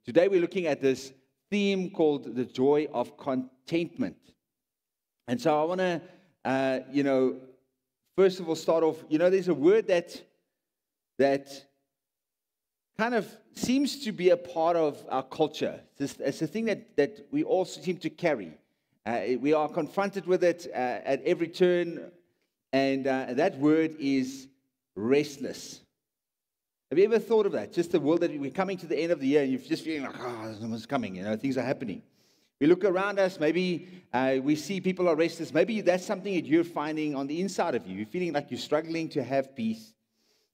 today we're looking at this theme called the joy of contentment. And so I want to, first of all start off, there's a word that kind of seems to be a part of our culture. It's a thing that we all seem to carry. We are confronted with it at every turn, and that word is restless. Have you ever thought of that? Just the world that we're coming to the end of the year, and you're just feeling like, someone's coming, things are happening. We look around us, maybe we see people are restless. Maybe that's something that you're finding on the inside of you. You're feeling like you're struggling to have peace.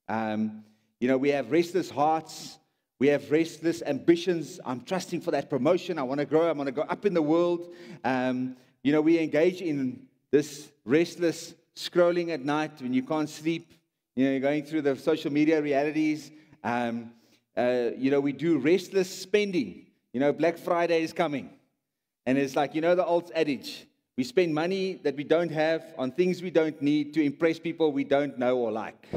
We have restless hearts. We have restless ambitions. I'm trusting for that promotion. I want to grow. I want to go up in the world. We engage in this restless scrolling at night when you can't sleep. You're going through the social media realities. We do restless spending. Black Friday is coming. And it's like, the old adage. We spend money that we don't have on things we don't need to impress people we don't know or like.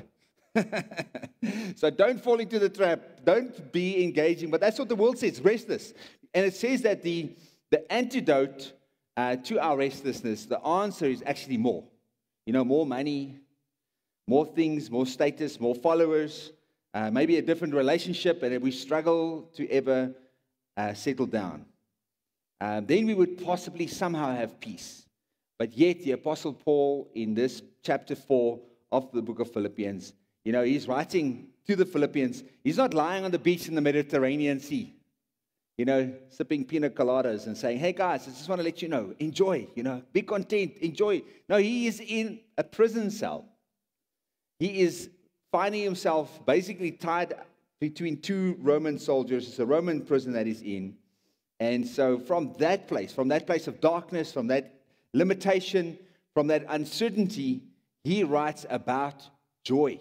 So don't fall into the trap. Don't be engaging. But that's what the world says, restless. And it says that the antidote to our restlessness, the answer is actually more. More money, more things, more status, more followers, maybe a different relationship, and we struggle to ever settle down. Then we would possibly somehow have peace. But yet the Apostle Paul, in this chapter 4 of the book of Philippians, he's writing to the Philippians. He's not lying on the beach in the Mediterranean Sea, sipping pina coladas and saying, hey guys, I just want to let you know, enjoy, be content, enjoy. No, he is in a prison cell. He is finding himself basically tied between two Roman soldiers. It's a Roman prison that he's in. And so from that place of darkness, from that limitation, from that uncertainty, he writes about joy,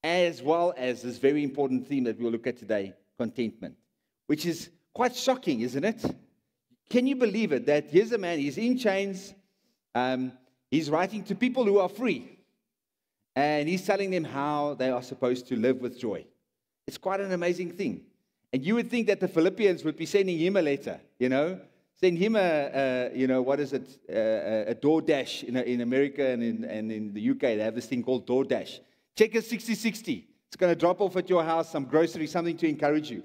as well as this very important theme that we'll look at today, contentment, which is quite shocking, isn't it? Can you believe it, that here's a man, he's in chains, he's writing to people who are free, and he's telling them how they are supposed to live with joy. It's quite an amazing thing. And you would think that the Philippians would be sending him a letter, send him a DoorDash in America and in the UK. They have this thing called DoorDash. Check a 60/60. It's going to drop off at your house some groceries, something to encourage you.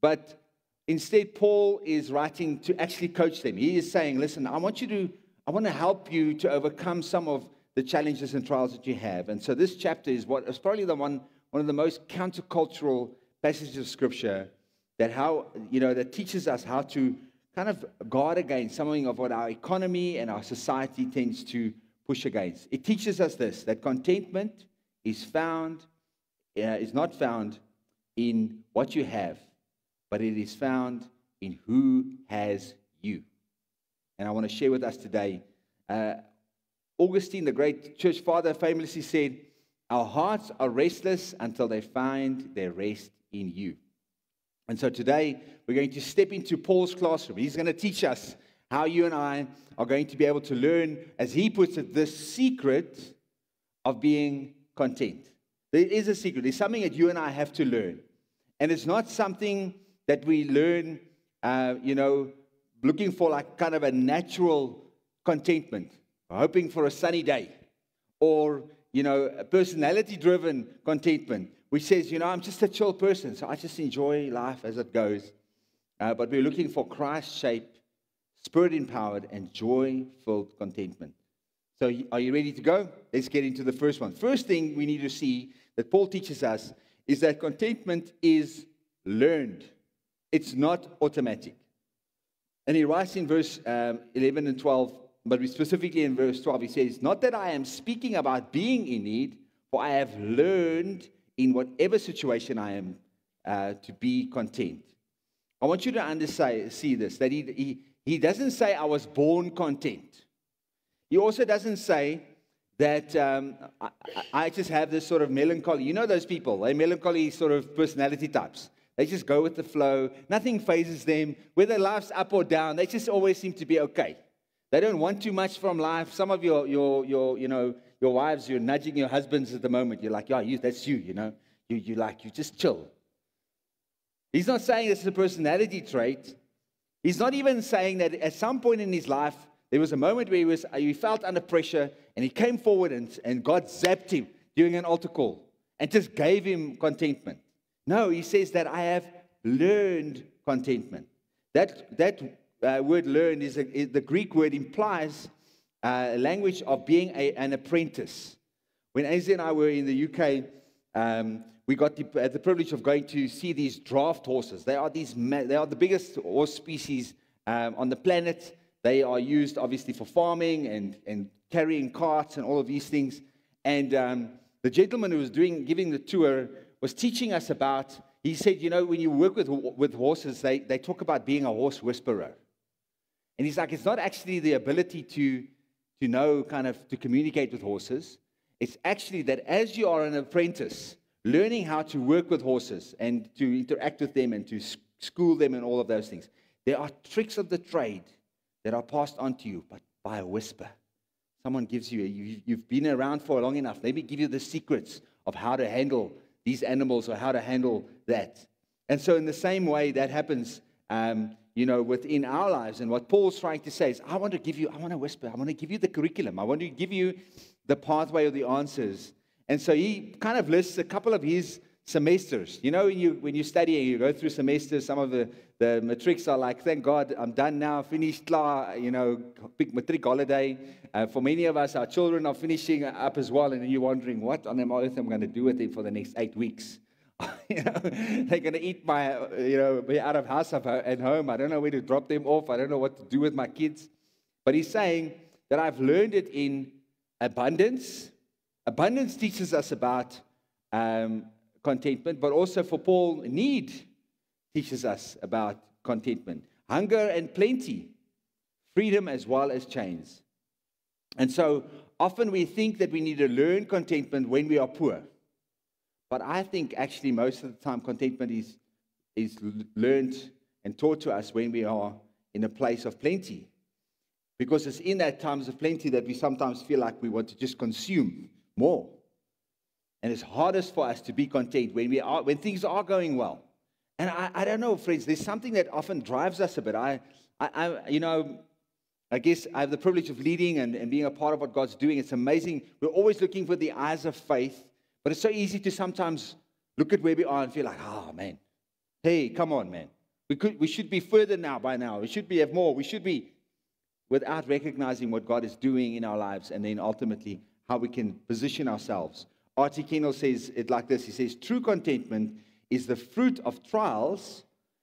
But instead, Paul is writing to actually coach them. He is saying, listen, I want to help you to overcome some of the challenges and trials that you have. And so this chapter is probably one of the most countercultural passages of Scripture that teaches us how to kind of guard against something of what our economy and our society tends to push against. It teaches us this, that contentment is not found in what you have, but it is found in who has you. And I want to share with us today, Augustine, the great church father, famously said, our hearts are restless until they find their rest in you. And so today, we're going to step into Paul's classroom. He's going to teach us how you and I are going to be able to learn, as he puts it, the secret of being content. There is a secret. There's something that you and I have to learn. And it's not something that we learn, looking for like kind of a natural contentment, hoping for a sunny day, or, a personality-driven contentment, which says, I'm just a chill person, so I just enjoy life as it goes. But we're looking for Christ-shaped, Spirit-empowered, and joy-filled contentment. So are you ready to go? Let's get into the first one. First thing we need to see that Paul teaches us is that contentment is learned. It's not automatic. And he writes in verse 11 and 12, but specifically in verse 12, he says, not that I am speaking about being in need, for I have learned in whatever situation I am to be content. I want you to see this, that he doesn't say I was born content. He also doesn't say that I just have this sort of melancholy. You know those people, they're melancholy sort of personality types. They just go with the flow. Nothing phases them. Whether life's up or down, they just always seem to be okay. They don't want too much from life. Some of your wives, you're nudging your husbands at the moment. You're like, yeah, that's you, you just chill. He's not saying this is a personality trait. He's not even saying that at some point in his life, there was a moment where he felt under pressure and he came forward and God zapped him during an altar call and just gave him contentment. No, he says that I have learned contentment. That word learned the Greek word implies a language of being an apprentice. When AZ and I were in the UK, we got the privilege of going to see these draft horses. They are the biggest horse species on the planet. They are used obviously for farming and carrying carts and all of these things. And the gentleman who was giving the tour was teaching us about. He said, you know, when you work with horses, they talk about being a horse whisperer. And he's like, it's not actually the ability to know, kind of, to communicate with horses. It's actually that as you are an apprentice, learning how to work with horses and to interact with them and to school them and all of those things, there are tricks of the trade that are passed on to you, but by a whisper. Someone gives you've been around for long enough, maybe give you the secrets of how to handle these animals or how to handle that. And so in the same way, that happens within our lives. And what Paul's trying to say is, I want to whisper, I want to give you the curriculum. I want to give you the pathway or the answers. And so he kind of lists a couple of his semesters. You know, when you study and you go through semesters, some of the matrics are like, thank God, I'm done now, finished, big matric holiday. For many of us, our children are finishing up as well, and then you're wondering, what on earth am I going to do with them for the next 8 weeks? They're going to eat be out of house at home. I don't know where to drop them off. I don't know what to do with my kids. But he's saying that I've learned it in abundance. Abundance teaches us about contentment, but also for Paul, need teaches us about contentment. Hunger and plenty, freedom as well as chains. And so often we think that we need to learn contentment when we are poor. But I think actually most of the time contentment is learned and taught to us when we are in a place of plenty. Because it's in that times of plenty that we sometimes feel like we want to just consume more. And it's hardest for us to be content when things are going well. And I don't know, friends, there's something that often drives us a bit. I guess I have the privilege of leading and being a part of what God's doing. It's amazing. We're always looking for the eyes of faith. But it's so easy to sometimes look at where we are and feel like, oh, man, hey, come on, man. We should be further now by now. We should have more. We should be, without recognizing what God is doing in our lives and then ultimately how we can position ourselves. R.T. Kendall says it like this. He says, true contentment is the fruit of trials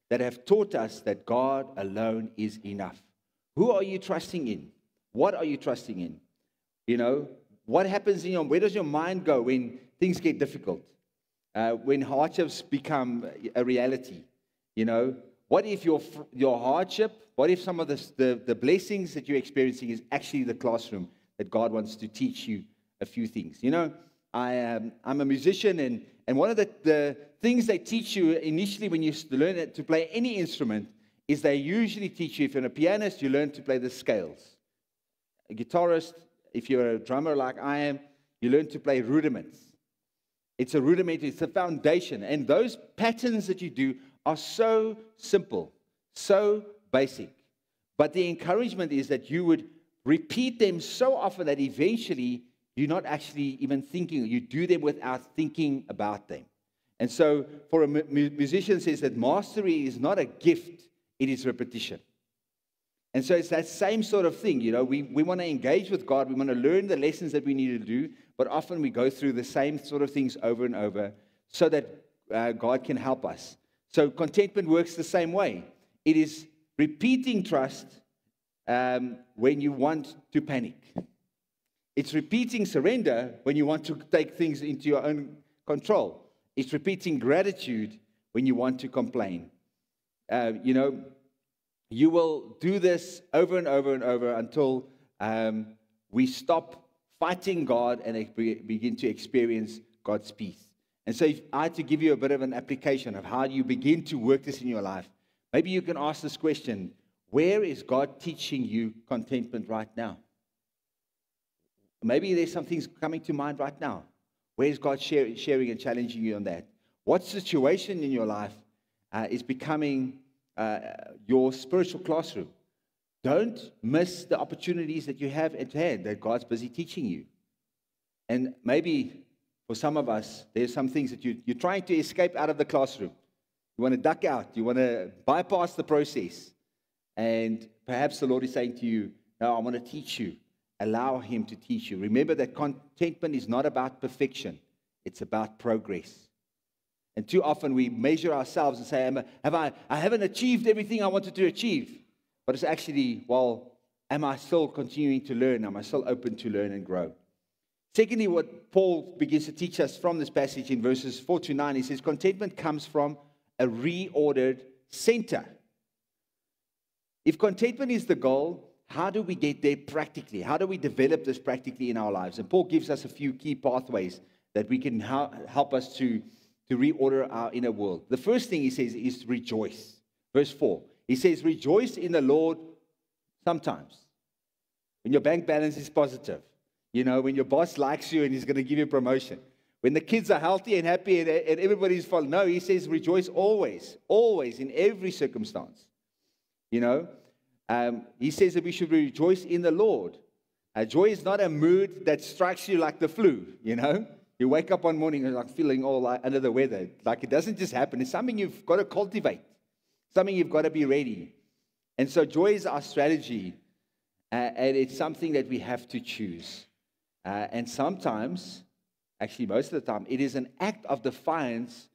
that have taught us that God alone is enough. Who are you trusting in? What are you trusting in? You know, what happens where does your mind go when things get difficult? When hardships become a reality? You know, what if your hardship, what if some of the blessings that you're experiencing is actually the classroom that God wants to teach you a few things? You know, I'm a musician, and one of the things they teach you initially when you learn to play any instrument is they usually teach you, if you're a pianist, you learn to play the scales. A guitarist, if you're a drummer like I am, you learn to play rudiments. It's a rudiment, it's a foundation. And those patterns that you do are so simple, so basic. But the encouragement is that you would repeat them so often that eventually you're not actually even thinking. You do them without thinking about them. And so for a musician says that mastery is not a gift, it is repetition. And so it's that same sort of thing. You know, we want to engage with God. We want to learn the lessons that we need to do. But often we go through the same sort of things over and over so that God can help us. So contentment works the same way. It is repeating trust when you want to panic. It's repeating surrender when you want to take things into your own control. It's repeating gratitude when you want to complain. You will do this over and over and over until we stop fighting God and begin to experience God's peace. And so if I had to give you a bit of an application of how you begin to work this in your life, maybe you can ask this question: where is God teaching you contentment right now? Maybe there's some things coming to mind right now. Where is God sharing and challenging you on that? What situation in your life is becoming your spiritual classroom. Don't miss the opportunities that you have at hand that God's busy teaching you. And maybe for some of us, there's some things that you're trying to escape out of the classroom. You want to duck out. You want to bypass the process. And perhaps the Lord is saying to you, no, I want to teach you. Allow Him to teach you. Remember that contentment is not about perfection. It's about progress. And too often we measure ourselves and say, I haven't achieved everything I wanted to achieve. But it's actually, well, am I still continuing to learn? Am I still open to learn and grow? Secondly, what Paul begins to teach us from this passage in verses 4 to 9, he says, contentment comes from a reordered center. If contentment is the goal, how do we get there practically? How do we develop this practically in our lives? And Paul gives us a few key pathways that we can help us to reorder our inner world. The first thing he says is rejoice. Verse 4, he says, rejoice in the Lord sometimes. When your bank balance is positive. You know, when your boss likes you and he's going to give you a promotion. When the kids are healthy and happy and everybody's following. No, he says rejoice always. Always, in every circumstance. You know, he says that we should rejoice in the Lord. Joy is not a mood that strikes you like the flu, you know. You wake up one morning and like feeling all like under the weather. Like it doesn't just happen. It's something you've got to cultivate. Something you've got to be ready. And so joy is our strategy. And it's something that we have to choose. And sometimes, actually most of the time, it is an act of defiance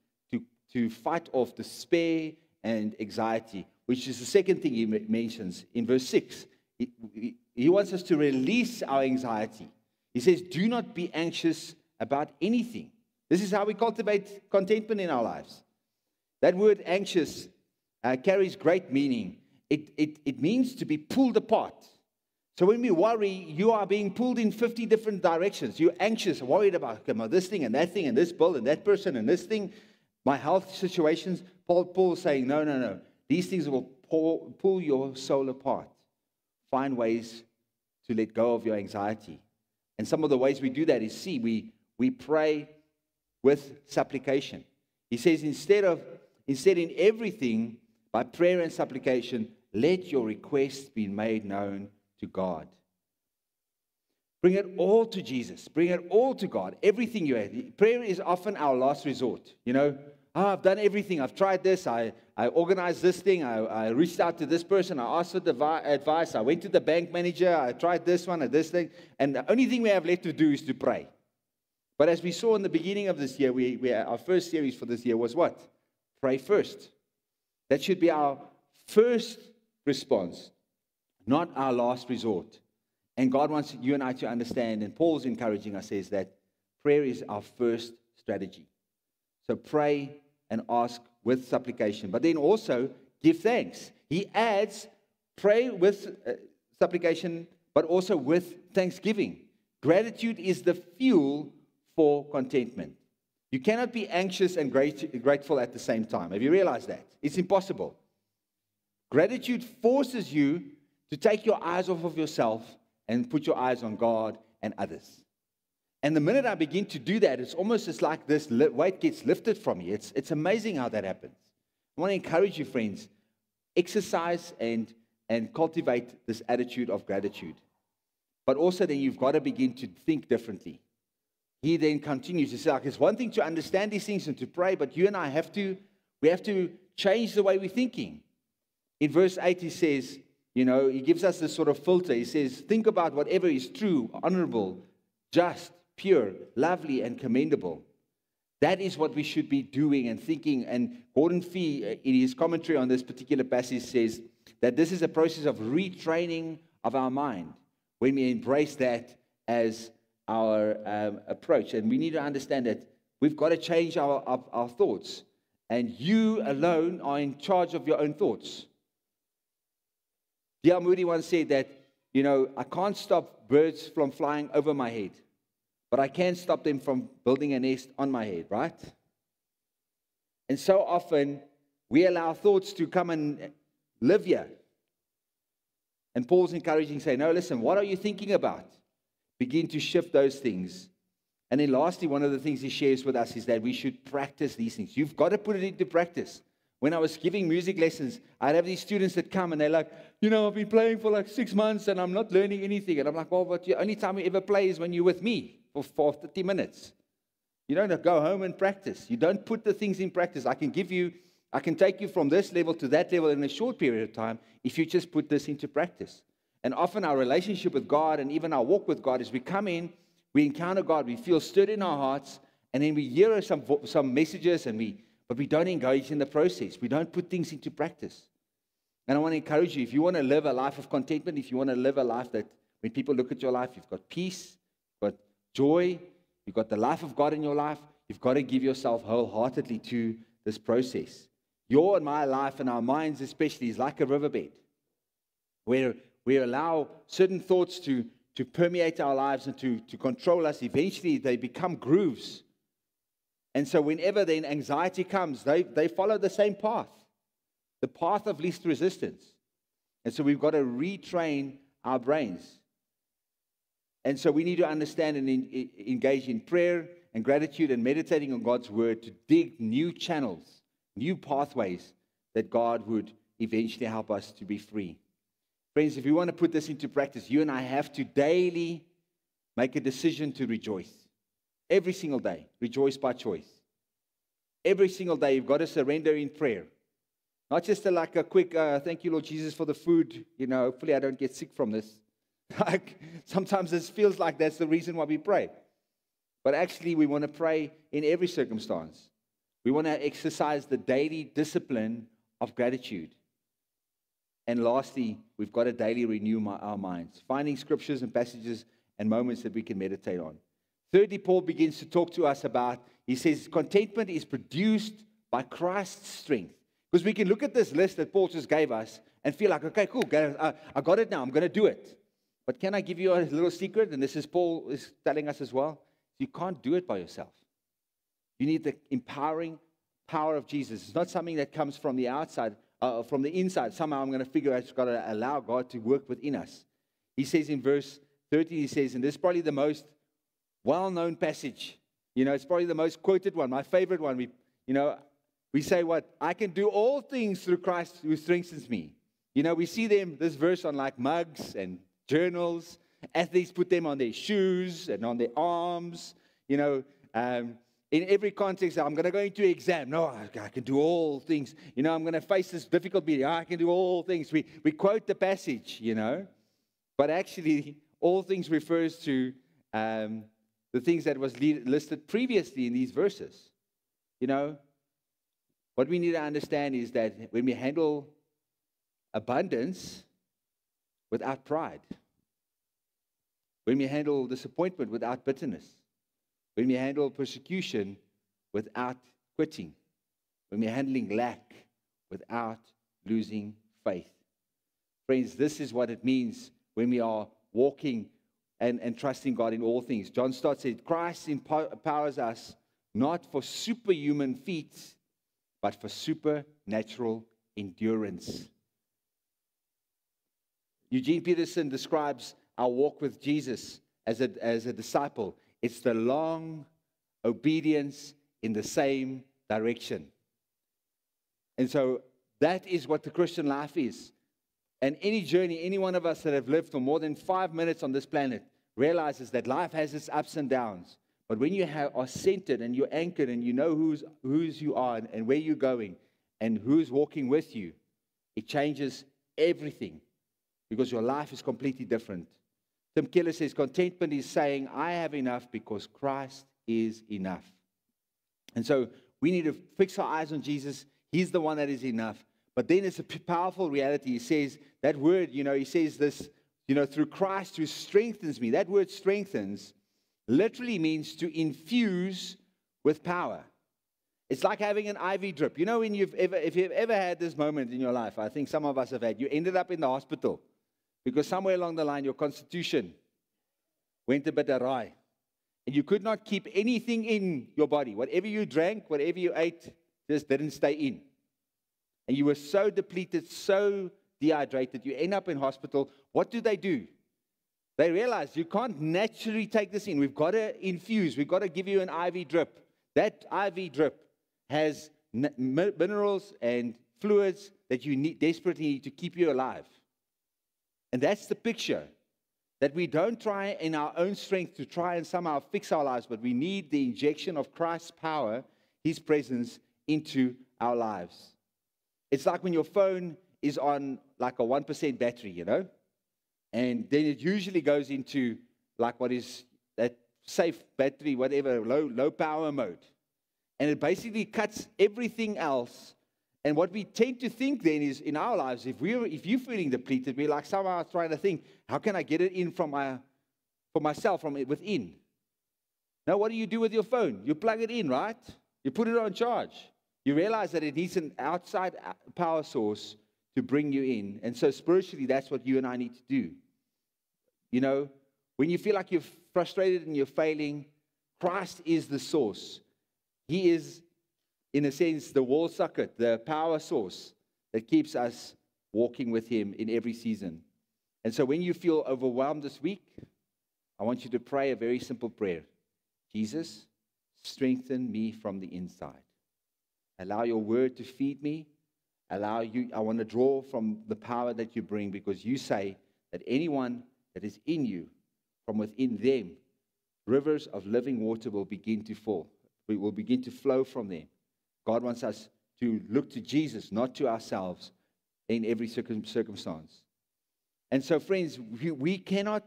to fight off despair and anxiety, which is the second thing he mentions in verse 6. He wants us to release our anxiety. He says, do not be anxious about anything. This is how we cultivate contentment in our lives. That word anxious carries great meaning. It means to be pulled apart. So when we worry, you are being pulled in 50 different directions. You're anxious, worried about this thing and that thing and this bill and that person and this thing, my health situations. Paul is saying, no. These things will pull your soul apart. Find ways to let go of your anxiety. And some of the ways we do that is, we pray with supplication. He says, instead in everything, by prayer and supplication, let your requests be made known to God. Bring it all to Jesus. Bring it all to God. Everything you have. Prayer is often our last resort. You know, I've done everything. I've tried this. I organized this thing. I reached out to this person. I asked for advice. I went to the bank manager. I tried this one and this thing. And the only thing we have left to do is to pray. But as we saw in the beginning of this year, our first series for this year was what? Pray first. That should be our first response, not our last resort. And God wants you and I to understand, and Paul's encouraging us, says that prayer is our first strategy. So pray and ask with supplication, but then also give thanks. He adds, pray with supplication, but also with thanksgiving. Gratitude is the fuel for contentment. You cannot be anxious and grateful at the same time. Have you realized that? It's impossible. Gratitude forces you to take your eyes off of yourself and put your eyes on God and others. And the minute I begin to do that, it's almost just like this weight gets lifted from me. It's amazing how that happens. I want to encourage you, friends, exercise and cultivate this attitude of gratitude. But also then you've got to begin to think differently. He then continues to say, like, it's one thing to understand these things and to pray, but you and I have to change the way we're thinking. In verse 8, he says, you know, he gives us this sort of filter. He says, think about whatever is true, honorable, just, pure, lovely, and commendable. That is what we should be doing and thinking. And Gordon Fee, in his commentary on this particular passage, says that this is a process of retraining of our mind when we embrace that as our approach. And we need to understand that we've got to change our thoughts. And you alone are in charge of your own thoughts. D.L. Moody once said that, you know, I can't stop birds from flying over my head, but I can stop them from building a nest on my head, right? And so often, we allow thoughts to come and live here. And Paul's encouraging, saying, no, listen, what are you thinking about? Begin to shift those things. And then lastly, one of the things he shares with us is that we should practice these things. You've got to put it into practice. When I was giving music lessons, I'd have these students that come and they're like, I've been playing for like 6 months and I'm not learning anything. And I'm like, well, but the only time you ever play is when you're with me for 30 minutes. You don't go home and practice. You don't put the things in practice. I can take you from this level to that level in a short period of time if you just put this into practice. And often our relationship with God and even our walk with God is we come in, we encounter God, we feel stirred in our hearts, and then we hear some messages, but we don't engage in the process. We don't put things into practice. And I want to encourage you, if you want to live a life of contentment, if you want to live a life that when people look at your life, you've got peace, you've got joy, you've got the life of God in your life, you've got to give yourself wholeheartedly to this process. Your and my life and our minds especially is like a riverbed where we allow certain thoughts to permeate our lives and to control us. Eventually, they become grooves. And so whenever then anxiety comes, they follow the same path, the path of least resistance. And so we've got to retrain our brains. And so we need to understand and engage in prayer and gratitude and meditating on God's word to dig new channels, new pathways that God would eventually help us to be free. Friends, if we want to put this into practice, you and I have to daily make a decision to rejoice. Every single day, rejoice by choice. Every single day, you've got to surrender in prayer. Not just like a quick, thank you, Lord Jesus, for the food. Hopefully I don't get sick from this. Like sometimes it feels like that's the reason why we pray. But actually, we want to pray in every circumstance. We want to exercise the daily discipline of gratitude. And lastly, we've got to daily renew our minds, finding scriptures and passages and moments that we can meditate on. Thirdly, Paul begins to talk to us about, he says, contentment is produced by Christ's strength. Because we can look at this list that Paul just gave us and feel like, okay, cool, I got it now, I'm going to do it. But can I give you a little secret? And this is Paul is telling us as well. You can't do it by yourself. You need the empowering power of Jesus. It's not something that comes from the outside, from the inside. Somehow I'm going to figure out, it's got to allow God to work within us. He says in verse 30, he says, and this is probably the most well-known passage. It's probably the most quoted one, my favorite one. We say what? I can do all things through Christ who strengthens me. We see this verse on like mugs and journals. Athletes put them on their shoes and on their arms. In every context, I'm going to go into an exam. No, I can do all things. I'm going to face this difficult meeting. I can do all things. We quote the passage, But actually, all things refers to the things that was listed previously in these verses. What we need to understand is that when we handle abundance without pride, when we handle disappointment without bitterness, when we handle persecution without quitting, when we're handling lack without losing faith. Friends, this is what it means when we are walking and trusting God in all things. John Stott said, Christ empowers us not for superhuman feats, but for supernatural endurance. Eugene Peterson describes our walk with Jesus as a disciple. It's the long obedience in the same direction. And so that is what the Christian life is. And any journey, any one of us that have lived for more than 5 minutes on this planet realizes that life has its ups and downs. But when you are centered and you're anchored and you know whose you are and where you're going and who's walking with you, it changes everything because your life is completely different. Tim Keller says, contentment is saying, I have enough because Christ is enough. And so we need to fix our eyes on Jesus. He's the one that is enough. But then it's a powerful reality. He says that word, he says this, through Christ who strengthens me. That word strengthens literally means to infuse with power. It's like having an IV drip. When if you've ever had this moment in your life, I think some of us have had, you ended up in the hospital because somewhere along the line your constitution went a bit awry. And you could not keep anything in your body. Whatever you drank, whatever you ate, just didn't stay in. And you were so depleted, so dehydrated, you end up in hospital. What do? They realize you can't naturally take this in. We've got to infuse. We've got to give you an IV drip. That IV drip has minerals and fluids that you desperately need to keep you alive. And that's the picture. That we don't try in our own strength to try and somehow fix our lives, but we need the injection of Christ's power, His presence, into our lives. It's like when your phone is on like a 1% battery, you know? And then it usually goes into like what is that safe battery, whatever, low power mode. And it basically cuts everything else. And what we tend to think then is in our lives, if you're feeling depleted, we're like somehow trying to think, how can I get it in for myself from within? Now, what do you do with your phone? You plug it in, right? You put it on charge. You realize that it needs an outside power source to bring you in. And so spiritually, that's what you and I need to do. You know, when you feel like you're frustrated and you're failing, Christ is the source. He is, in a sense, the wall socket, the power source that keeps us walking with Him in every season. And so when you feel overwhelmed this week, I want you to pray a very simple prayer. Jesus, strengthen me from the inside. Allow your word to feed me. I want to draw from the power that you bring, because you say that anyone that is in you, from within them, rivers of living water will begin to fall. We will begin to flow from them. God wants us to look to Jesus, not to ourselves, in every circumstance. And so, friends, we cannot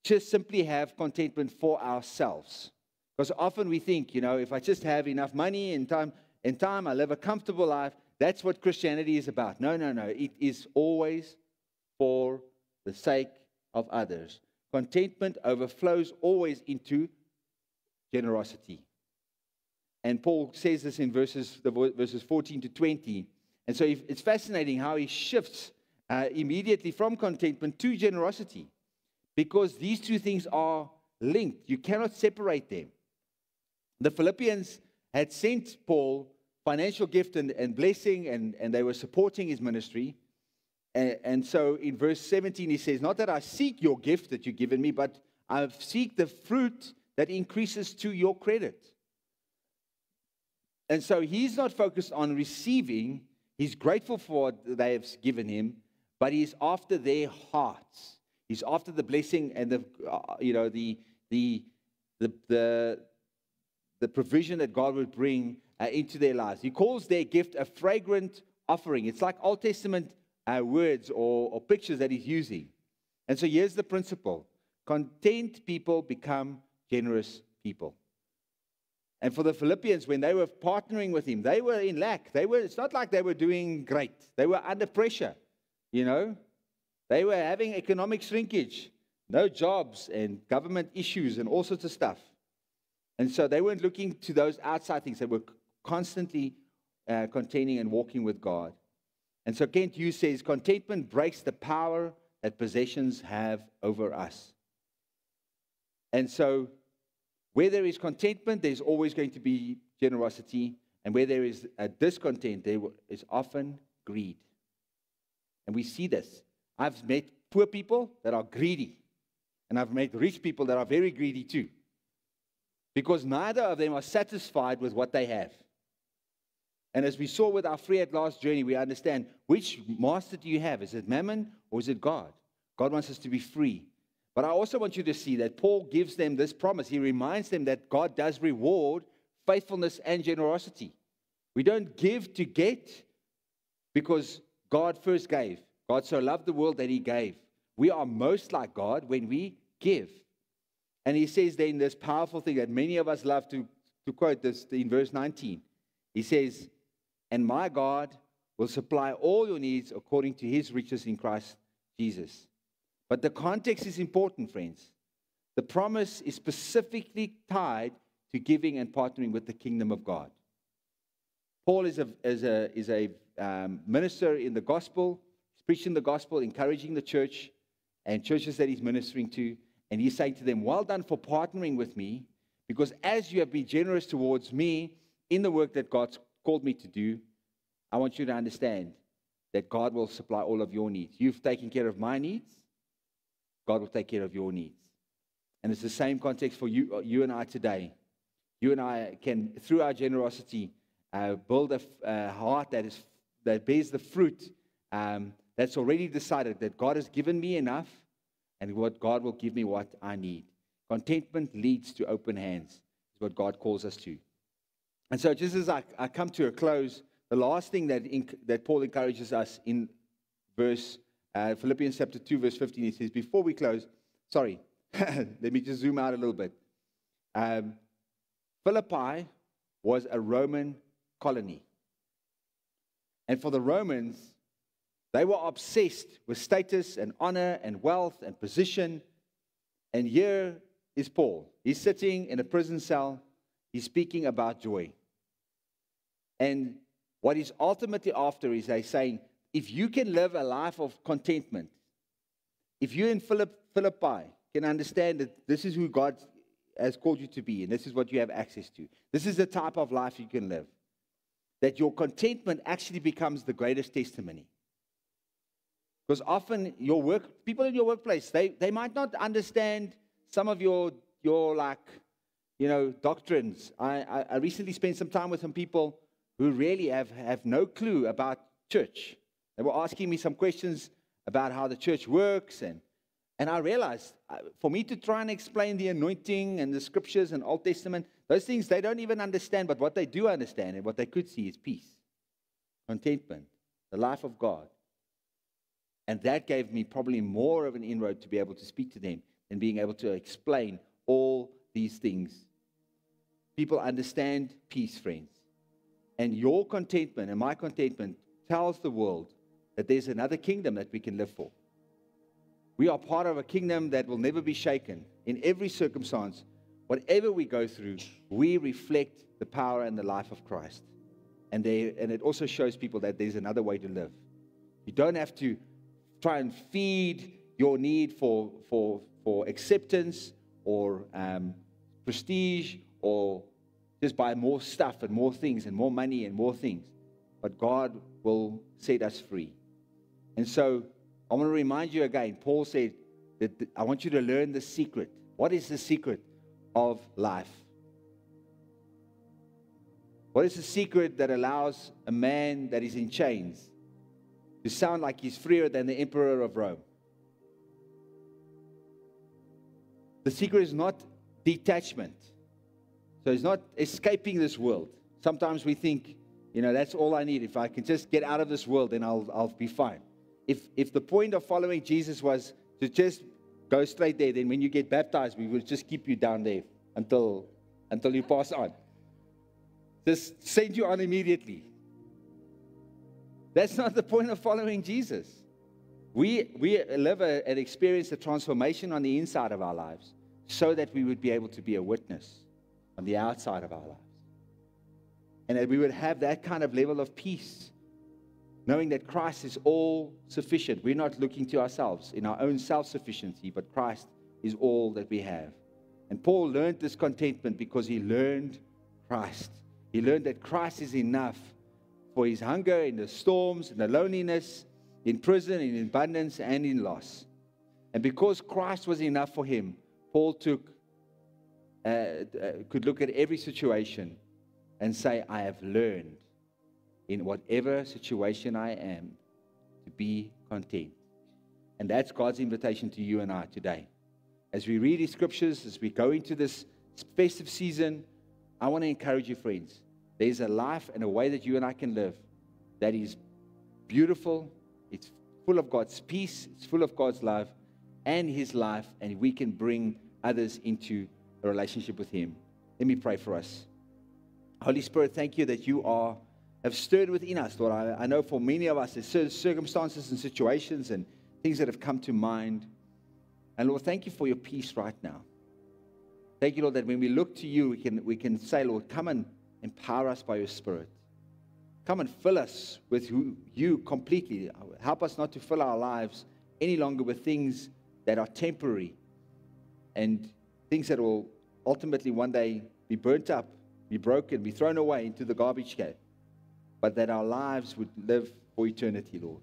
just simply have contentment for ourselves. Because often we think, you know, if I just have enough money and time, I live a comfortable life, that's what Christianity is about. No. It is always for the sake of others. Contentment overflows always into generosity. And Paul says this in verses 14 to 20. And so it's fascinating how he shifts immediately from contentment to generosity, because these two things are linked. You cannot separate them. The Philippians had sent Paul financial gift and blessing, and they were supporting his ministry. And so in verse 17 he says, not that I seek your gift that you've given me, but I seek the fruit that increases to your credit. And so he's not focused on receiving. He's grateful for what they have given him, but he's after their hearts. He's after the blessing and the provision that God would bring into their lives. He calls their gift a fragrant offering. It's like Old Testament words or pictures that he's using. And so here's the principle. Content people become generous people. And for the Philippians, when they were partnering with him, they were in lack. It's not like they were doing great. They were under pressure, you know. They were having economic shrinkage, no jobs and government issues and all sorts of stuff. And so they weren't looking to those outside things. They were constantly containing and walking with God. And so Kent Hughes says, contentment breaks the power that possessions have over us. And so where there is contentment, there's always going to be generosity. And where there is a discontent, there is often greed. And we see this. I've met poor people that are greedy. And I've met rich people that are very greedy too. Because neither of them are satisfied with what they have. And as we saw with our Free at Last journey, we understand, which master do you have? Is it Mammon or is it God? God wants us to be free. But I also want you to see that Paul gives them this promise. He reminds them that God does reward faithfulness and generosity. We don't give to get, because God first gave. God so loved the world that He gave. We are most like God when we give. And he says then this powerful thing that many of us love to quote this in verse 19. He says, and my God will supply all your needs according to His riches in Christ Jesus. But the context is important, friends. The promise is specifically tied to giving and partnering with the kingdom of God. Paul is a minister in the gospel. He's preaching the gospel, encouraging the church and churches that he's ministering to. And he's saying to them, well done for partnering with me, because as you have been generous towards me in the work that God's called me to do, I want you to understand that God will supply all of your needs. You've taken care of my needs, God will take care of your needs. And it's the same context for you and I today. You and I can, through our generosity, build a heart that bears the fruit, that's already decided that God has given me enough, and what God will give me what I need. Contentment leads to open hands, is what God calls us to. And so just as I come to a close, the last thing that Paul encourages us in Philippians chapter 2, verse 15, he says, before we close, let me just zoom out a little bit. Philippi was a Roman colony. And for the Romans, they were obsessed with status and honor and wealth and position. And here is Paul. He's sitting in a prison cell. He's speaking about joy. And what he's ultimately after is he's saying, if you can live a life of contentment, if you in Philippi can understand that this is who God has called you to be, and this is what you have access to, this is the type of life you can live, that your contentment actually becomes the greatest testimony. Because often people in your workplace, they might not understand some of your doctrines. I recently spent some time with some people who really have no clue about church. They were asking me some questions about how the church works, and I realized for me to try and explain the anointing and the scriptures and Old Testament, those things they don't even understand, but what they do understand and what they could see is peace, contentment, the life of God. And that gave me probably more of an inroad to be able to speak to them than being able to explain all these things. People understand peace, friends. And your contentment and my contentment tells the world that there's another kingdom that we can live for. We are part of a kingdom that will never be shaken. In every circumstance, whatever we go through, we reflect the power and the life of Christ. And it also shows people that there's another way to live. You don't have to try and feed your need for acceptance or prestige, or just buy more stuff and more things and more money and more things. But God will set us free. And so I want to remind you again, Paul said that I want you to learn the secret. What is the secret of life? What is the secret that allows a man that is in chains to sound like he's freer than the emperor of Rome? The secret is not detachment. So it's not escaping this world. Sometimes we think, that's all I need. If I can just get out of this world, then I'll be fine. If the point of following Jesus was to just go straight there, then when you get baptized, we will just keep you down there until you pass on. Just send you on immediately. That's not the point of following Jesus. We live and experience the transformation on the inside of our lives so that we would be able to be a witness on the outside of our lives. And that we would have that kind of level of peace, knowing that Christ is all sufficient. We're not looking to ourselves in our own self-sufficiency, but Christ is all that we have. And Paul learned this contentment because he learned Christ. He learned that Christ is enough for his hunger in the storms, in the loneliness, in prison, in abundance, and in loss. And because Christ was enough for him, Paul could look at every situation and say, I have learned in whatever situation I am to be content. And that's God's invitation to you and I today. As we read His scriptures, as we go into this festive season, I want to encourage you, friends. There's a life and a way that you and I can live that is beautiful. It's full of God's peace. It's full of God's love and His life. And we can bring others into a relationship with Him. Let me pray for us. Holy Spirit, thank you that you have stirred within us, Lord. I know for many of us, there's circumstances and situations and things that have come to mind. And Lord, thank you for your peace right now. Thank you, Lord, that when we look to you, we can say, Lord, come and empower us by your Spirit. Come and fill us with you completely. Help us not to fill our lives any longer with things that are temporary and things that will ultimately one day be burnt up, be broken, be thrown away into the garbage can, but that our lives would live for eternity, Lord.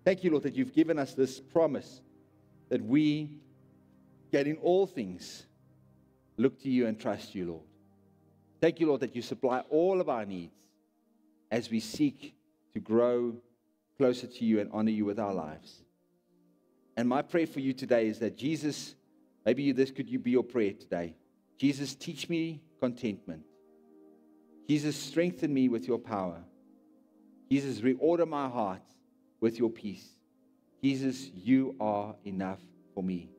Thank you, Lord, that you've given us this promise that we can in all things look to you and trust you, Lord. Thank you, Lord, that you supply all of our needs as we seek to grow closer to you and honor you with our lives. And my prayer for you today is that Jesus, maybe this could be your prayer today. Jesus, teach me contentment. Jesus, strengthen me with your power. Jesus, reorder my heart with your peace. Jesus, you are enough for me.